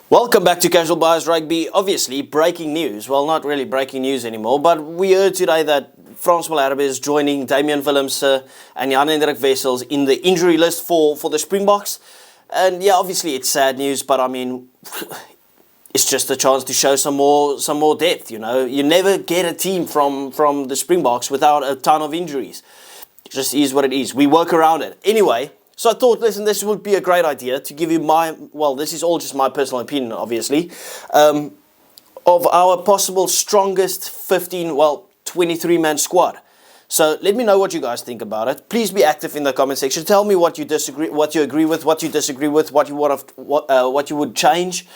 Welcome back to Casual Bias Rugby. Obviously, breaking news. Well, not really breaking news anymore, but we heard today that Frans is joining Damian Willemse and Jan-Hendrik Wessels in the injury list for the Springboks. And yeah, obviously it's sad news, but I mean, it's just a chance to show some more depth, you know. You never get a team from the Springboks without a ton of injuries. It just is what it is. We work around it. Anyway, so I thought, listen, this would be a great idea to give you this is all just my personal opinion, obviously, of our possible strongest 23-man squad. So let me know what you guys think about it. Please be active in the comment section. Tell me what you disagree, what you agree with, what you disagree with, what you would change.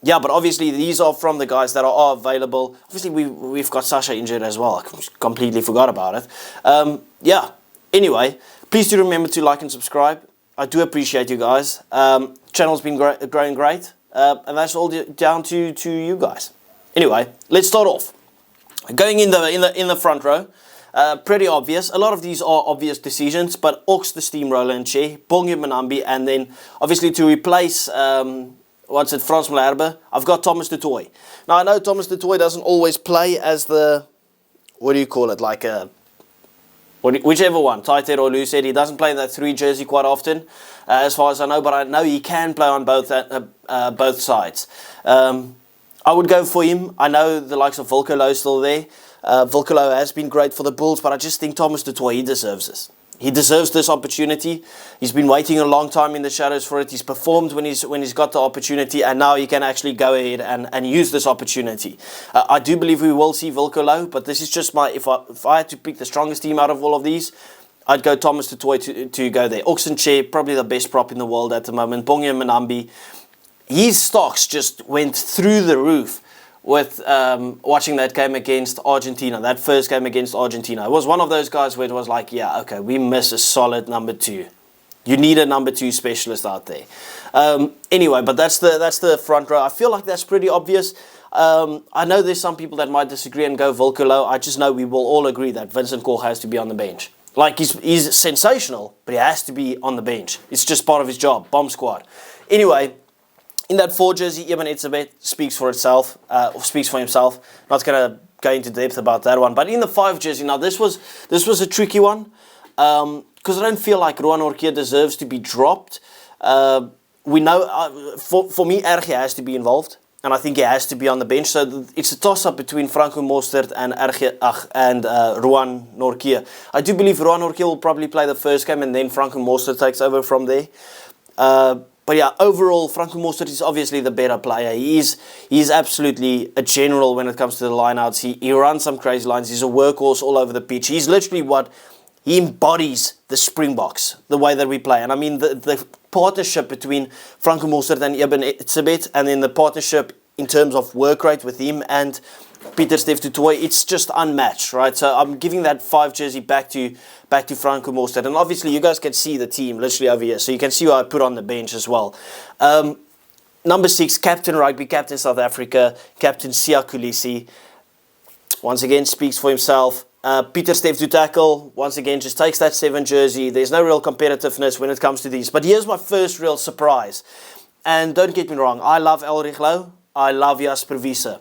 Yeah, but obviously these are from the guys that are available. Obviously we've got Sasha injured as well. I completely forgot about it. Yeah. Anyway, please do remember to like and subscribe. I do appreciate you guys. Channel's been growing great, and that's all down to you guys. Anyway, let's start off. Going in the front row, pretty obvious. A lot of these are obvious decisions, but Ox the steamroller and Che, Bongi Manambi, and then obviously to replace Frans Malherbe, I've got Thomas du Toit. Now I know Thomas du Toit doesn't always play as the, what do you call it, like a, whichever one, tight head or loose head. He doesn't play in that 3 jersey quite often, as far as I know, but I know he can play on both sides. I would go for him. I know the likes of Volkolo is still there. Volkolo has been great for the Bulls, but I just think Thomas du Toit, he deserves this. He deserves this opportunity. He's been waiting a long time in the shadows for it. He's performed when he's got the opportunity, and now he can actually go ahead and use this opportunity. I do believe we will see Volkolo, but this is just my, if I had to pick the strongest team out of all of these, I'd go Thomas du Toit to go there. Oxen Chair, probably the best prop in the world at the moment. Bongi Manambi, his stocks just went through the roof with watching that game against Argentina, that first game against Argentina. It was one of those guys where it was like, yeah, okay, we miss a solid number 2. You need a number 2 specialist out there. Anyway, but that's the front row. I feel like that's pretty obvious. I know there's some people that might disagree and go Volkolo. I just know we will all agree that Vincent Koch has to be on the bench. Like, he's sensational, but he has to be on the bench. It's just part of his job. Bomb squad. Anyway, in that 4 jersey, Eben Etzebeth speaks for himself. Not going to go into depth about that one. But in the 5 jersey, now this was a tricky one, because I don't feel like Roan Orkia deserves to be dropped. We know, for me, Erge has to be involved, and I think he has to be on the bench. So it's a toss-up between Franco Mostert and Roan Orkia. I do believe Roan Orkia will probably play the first game, and then Franco Mostert takes over from there. But yeah, overall, Franco Mostert is obviously the better player. He's absolutely a general when it comes to the lineouts. He runs some crazy lines. He's a workhorse all over the pitch. He's literally he embodies the Springboks, the way that we play. And I mean, the partnership between Franco Mostert and Eben Etzebeth, and then the partnership in terms of work rate with him and Pieter-Steph du Toit, it's just unmatched, right? So I'm giving that 5 jersey back to Franco Mostert. And obviously you guys can see the team literally over here, so you can see who I put on the bench as well. Number 6, Captain Rugby, Captain South Africa, Captain Siya Kolisi. Once again, speaks for himself. Pieter-Steph du tackle, once again, just takes that 7 jersey. There's no real competitiveness when it comes to these. But here's my first real surprise. And don't get me wrong, I love Elrich Louw. I love Jasper Wiese.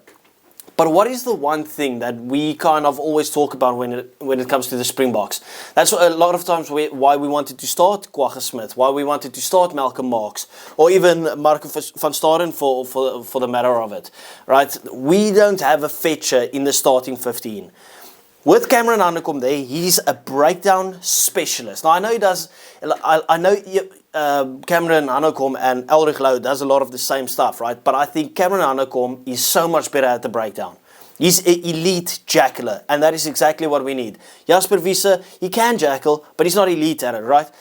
But what is the one thing that we kind of always talk about when it comes to the Springboks? That's a lot of times why we wanted to start Kwagga Smith, why we wanted to start Malcolm Marx, or even Marco van Staden for the matter of it, right? We don't have a fetcher in the starting 15. With Cameron Hanekom there, he's a breakdown specialist. Now I know he does. I know Cameron Hanekom and Elrich Louw does a lot of the same stuff, right? But I think Cameron Hanekom is so much better at the breakdown. He's an elite jackler, and that is exactly what we need. Jasper Wiese, he can jackal, but he's not elite at it, right?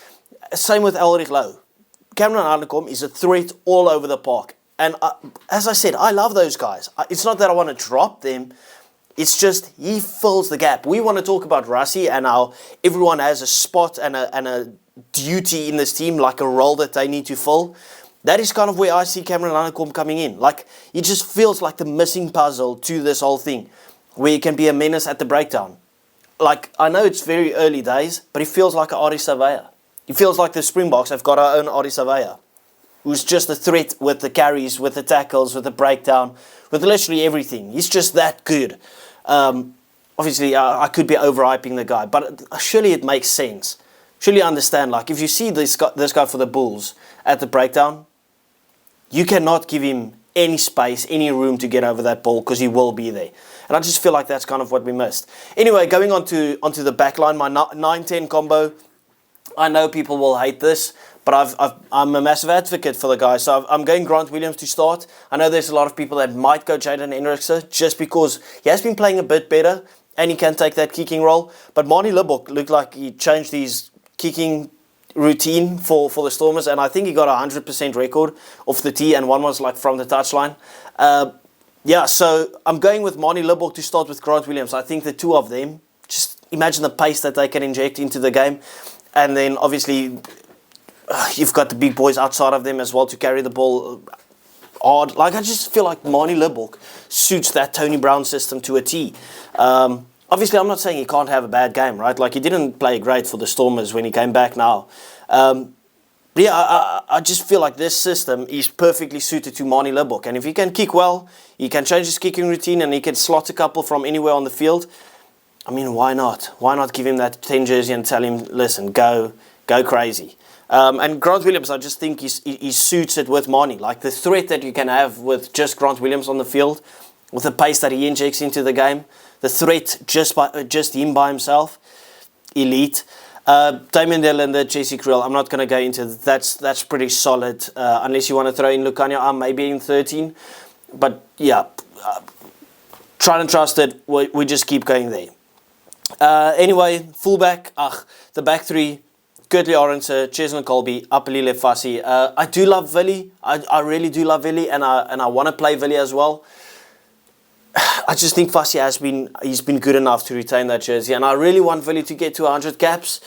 Same with Elrich Louw. Cameron Hanekom is a threat all over the park, and as I said, I love those guys. It's not that I want to drop them. It's just he fills the gap. We want to talk about Rassie and how everyone has a spot and a duty in this team, like a role that they need to fill. That is kind of where I see Cameron Hanekom coming in. Like, he just feels like the missing puzzle to this whole thing, where he can be a menace at the breakdown. like, I know it's very early days, but he feels like an Ari Surveyor. He feels like the Springboks have got our own Ari Surveyor, who's just a threat with the carries, with the tackles, with the breakdown, with literally everything. He's just that good. Obviously, I could be overhyping the guy, but surely it makes sense. Surely you understand, like, if you see this guy for the Bulls at the breakdown, you cannot give him any space, any room to get over that ball, because he will be there. And I just feel like that's kind of what we missed. Anyway, going onto the back line, my 9-10 combo, I know people will hate this, but I'm a massive advocate for the guy. So I'm going Grant Williams to start. I know there's a lot of people that might go Jaden Hendrickse just because he has been playing a bit better and he can take that kicking role. But Manie Libbok looked like he changed his kicking routine for the Stormers, and I think he got a 100% record off the tee, and one was like from the touchline. Yeah, so I'm going with Manie Libbok to start with Grant Williams. I think the two of them, just imagine the pace that they can inject into the game. And then obviously you've got the big boys outside of them as well to carry the ball hard. Like, I just feel like Manie Libbok suits that Tony Brown system to a T. Obviously, I'm not saying he can't have a bad game, right? Like, he didn't play great for the Stormers when he came back now. But yeah, I just feel like this system is perfectly suited to Manie Libbok. And if he can kick well, he can change his kicking routine and he can slot a couple from anywhere on the field. I mean, why not? Why not give him that 10 jersey and tell him, listen, go crazy. And Grant Williams, I just think he suits it with Manie. Like, the threat that you can have with just Grant Williams on the field, with the pace that he injects into the game, the threat just him by himself, elite. Damien Dell and the Jesse Kriel, I'm not going to go into that's pretty solid, unless you want to throw in Lukanya, maybe in 13. But yeah, try and trust it. We just keep going there. Anyway, fullback, the back three, Kurtley Arendse, Cheslin Colby, Apelile Fassi. I do love Willie. I really do love Willie, and I want to play Willie as well. I just think Fassi he's been good enough to retain that jersey, and I really want Willie to get to 100 caps.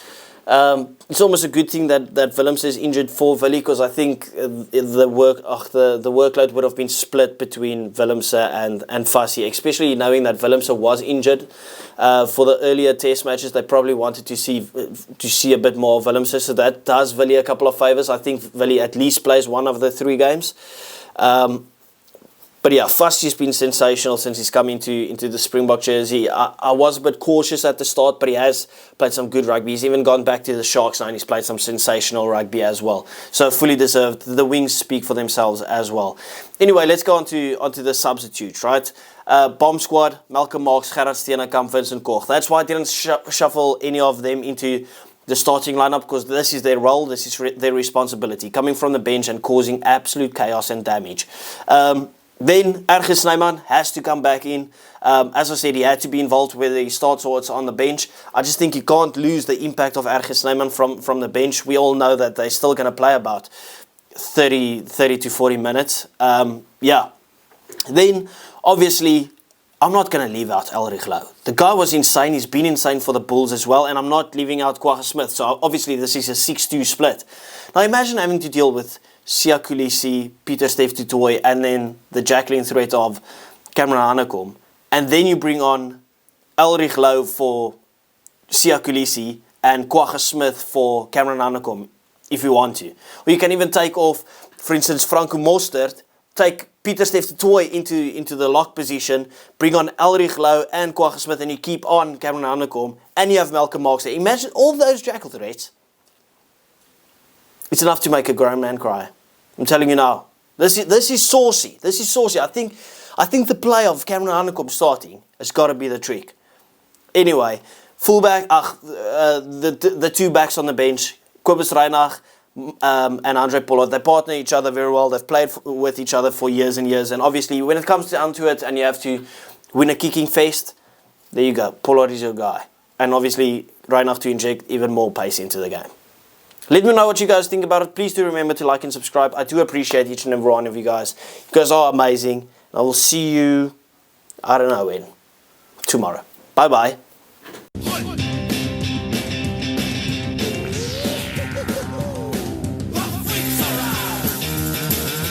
It's almost a good thing that Willems is injured for Willie, because I think the workload would have been split between Willems and Fassi, especially knowing that Willems was injured for the earlier test matches. They probably wanted to see a bit more of Willems, so that does Willie a couple of favours. I think Willie at least plays one of the 3 games. But yeah, Fassi's been sensational since he's come into the Springbok jersey. I was a bit cautious at the start, but he has played some good rugby. He's even gone back to the Sharks now and he's played some sensational rugby as well. So fully deserved. The wings speak for themselves as well. Anyway, let's go onto the substitutes, right? Bomb squad, Malcolm Marx, Gerard Steenekamp, Vincent Koch. That's why I didn't shuffle any of them into the starting lineup, because this is their role, this is their responsibility, coming from the bench and causing absolute chaos and damage. Then Erge Snyman has to come back in. As I said, he had to be involved whether he starts or it's on the bench. I just think you can't lose the impact of Erge Snyman from the bench. We all know that they're still going to play about 30 to 40 minutes. Yeah. Then, obviously, I'm not going to leave out Elrich Louw. The guy was insane. He's been insane for the Bulls as well. And I'm not leaving out Kwagga Smith. So, obviously, this is a 6-2 split. Now, imagine having to deal with Siya Kolisi, Pieter-Steph du Toit, and then the Jacqueline threat of Cameron Hanekom. And then you bring on Elrich Louw for Siya Kolisi and Kwagga Smith for Cameron Hanekom, if you want to. Or you can even take off, for instance, Franco Mostert, take Pieter-Steph du Toit into the lock position, bring on Elrich Louw and Kwagga Smith, and you keep on Cameron Hanekom, and you have Malcolm Marx there. Imagine all those Jackal threats. It's enough to make a grown man cry. I'm telling you now. This is saucy. This is saucy. I think the play of Cameron Hanekom starting has got to be the trick. Anyway, fullback, the 2 backs on the bench, Kobus Reinach and Andre Pollard, they partner each other very well. They've played with each other for years and years. And obviously, when it comes down to it and you have to win a kicking fest, there you go. Pollard is your guy. And obviously, Reinach to inject even more pace into the game. Let me know what you guys think about it. Please do remember to like and subscribe. I do appreciate each and every one of you guys. You guys are amazing. I will see you, I don't know when, tomorrow. Bye-bye.